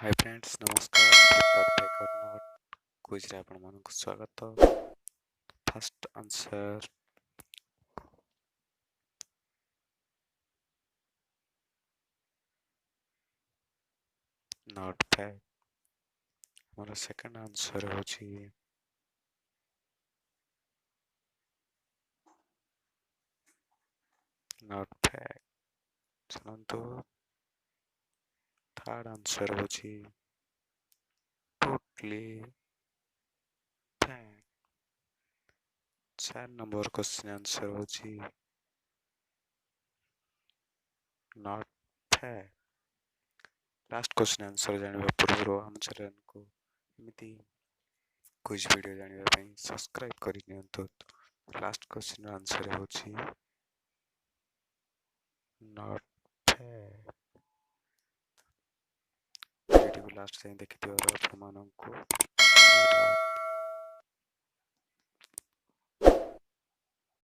हाय friends नमस्कार Flipkart fake or not quiz रे आपण मानक स्वागत। First answer not fake. हमारा सेकंड आंसर होची नॉट फेक। चलंतु थर्ड आंसर होची totally fake. 4 number question answer होची not fake. Last question answer जानिबा पूर्व हम चैनल को एमिति क्विज वीडियो जानिबा पई सब्सक्राइब करि नियंतु। लास्ट क्वेश्चन आंसर होची नॉट फेक। वीडियो को लास्ट जाए देखिथिबार आपण मानकु